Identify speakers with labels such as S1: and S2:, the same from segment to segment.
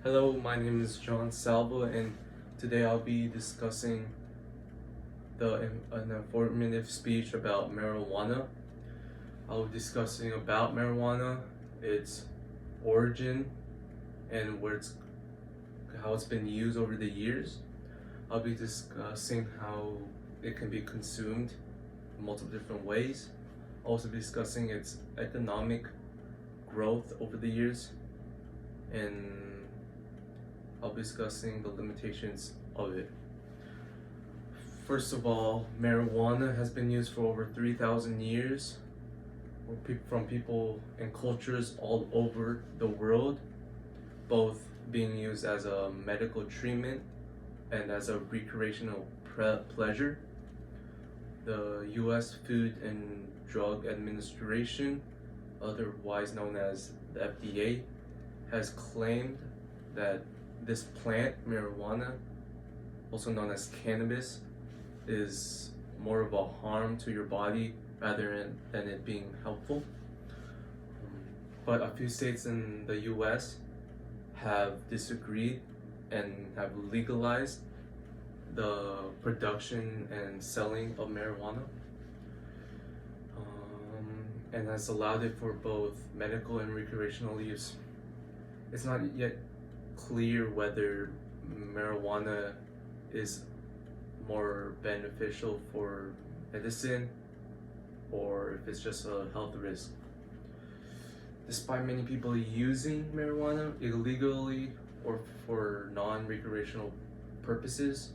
S1: Hello, my name is John Salvo, and today I'll be discussing an informative speech about marijuana. I'll be discussing about marijuana, its origin, and how it's been used over the years. I'll be discussing how it can be consumed in multiple different ways. I'll also be discussing its economic growth over the years, and I'll be discussing the limitations of it. First of all, marijuana has been used for over 3,000 years from people and cultures all over the world, both being used as a medical treatment and as a recreational pleasure. The US Food and Drug Administration, otherwise known as the FDA, has claimed that this plant, marijuana, also known as cannabis, is more of a harm to your body rather than it being helpful. But a few states in the US have disagreed and have legalized the production and selling of marijuana, and has allowed it for both medical and recreational use. It's not yet clear whether marijuana is more beneficial for medicine or if it's just a health risk. Despite many people using marijuana illegally or for non-recreational purposes,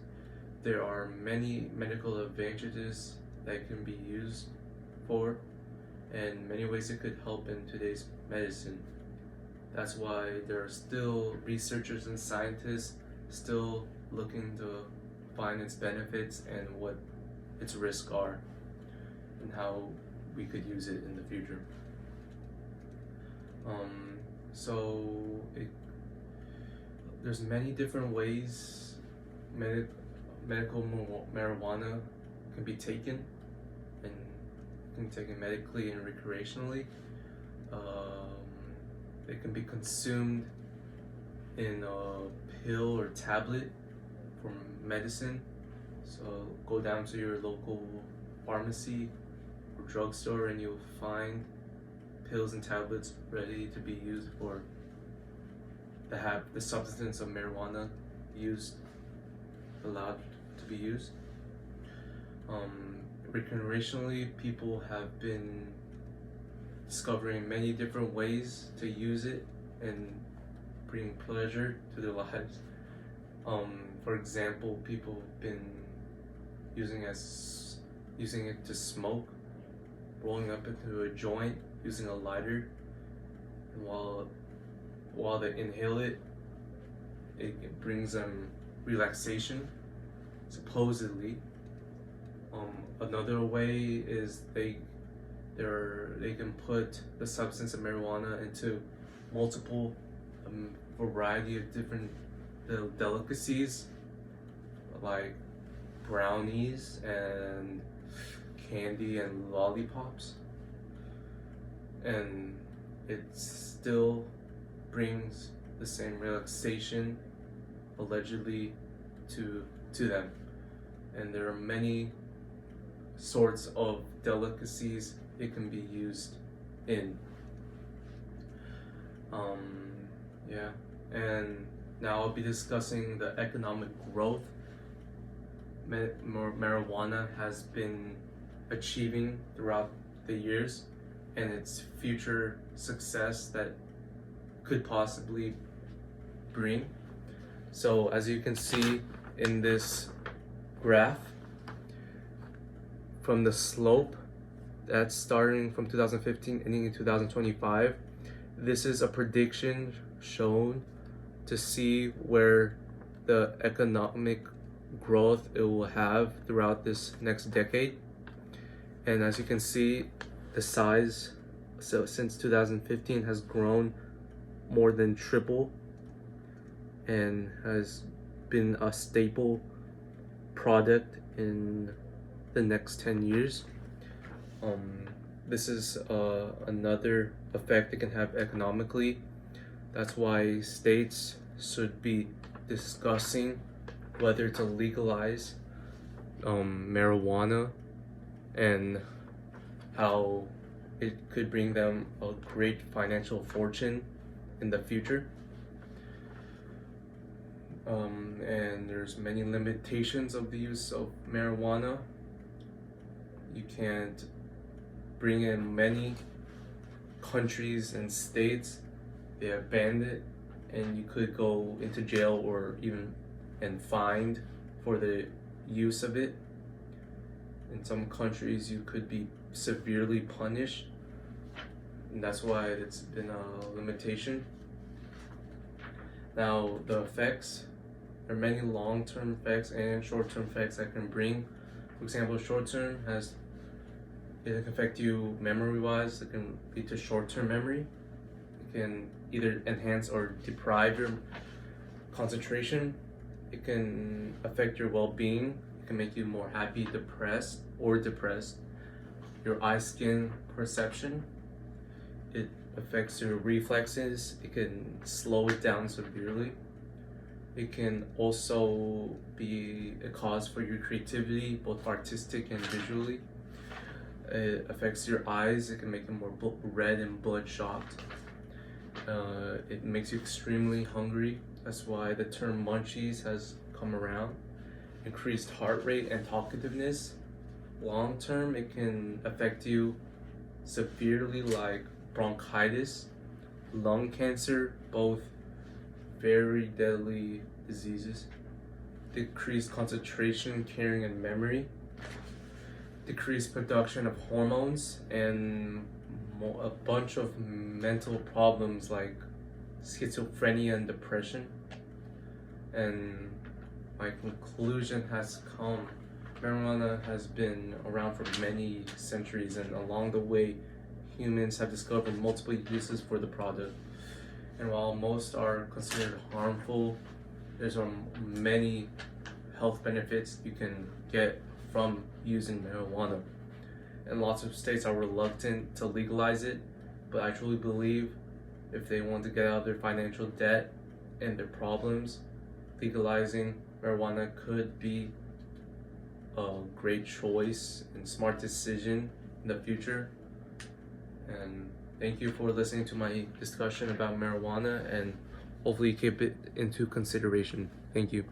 S1: there are many medical advantages that can be used for, and many ways it could help in today's medicine. That's why there are still researchers and scientists still looking to find its benefits and what its risks are and how we could use it in the future. There's many different ways medical marijuana can be taken, and can be taken medically and recreationally. It can be consumed in a pill or tablet for medicine. So go down to your local pharmacy or drugstore and you'll find pills and tablets ready to be used for the substance of marijuana allowed to be used. Recreationally, people have been discovering many different ways to use it and bring pleasure to their lives. For example, people have been using it to smoke, rolling up into a joint using a lighter, and while they inhale it, it brings them relaxation, supposedly. Another way is they can put the substance of marijuana into multiple variety of different delicacies like brownies and candy and lollipops, and it still brings the same relaxation allegedly to them. And there are many sorts of delicacies it can be used in. And now I'll be discussing the economic growth marijuana has been achieving throughout the years and its future success that could possibly bring. So as you can see in this graph, from the slope that's starting from 2015 ending in 2025, this is a prediction shown to see where the economic growth it will have throughout this next decade. And as you can see, the size since 2015 has grown more than triple and has been a staple product in the next 10 years. This is another effect it can have economically. That's why states should be discussing whether to legalize marijuana and how it could bring them a great financial fortune in the future. And there's many limitations of the use of marijuana. You can't bring in many countries and states. They have banned it, and you could go into jail or even and fined for the use of it. In some countries, you could be severely punished, and that's why it's been a limitation. Now, the effects, there are many long-term effects and short-term effects that can bring. For example, short-term it can affect you memory-wise. It can lead to short-term memory. It can either enhance or deprive your concentration. It can affect your well-being. It can make you more happy, depressed. Your eye-skin perception. It affects your reflexes. It can slow it down severely. It can also be a cause for your creativity, both artistic and visually. It affects your eyes. It can make them more red and bloodshot. It makes you extremely hungry. That's why the term munchies has come around. Increased heart rate and talkativeness. Long term, it can affect you severely, like bronchitis, lung cancer, both very deadly diseases. Decreased concentration, caring, and memory. Decreased production of hormones, and a bunch of mental problems like schizophrenia and depression. And my conclusion has come. Marijuana has been around for many centuries, and along the way, humans have discovered multiple uses for the product. And while most are considered harmful, there's many health benefits you can get from using marijuana. And lots of states are reluctant to legalize it, but I truly believe if they want to get out of their financial debt and their problems, legalizing marijuana could be a great choice and smart decision in the future. And thank you for listening to my discussion about marijuana, and hopefully keep it into consideration. Thank you.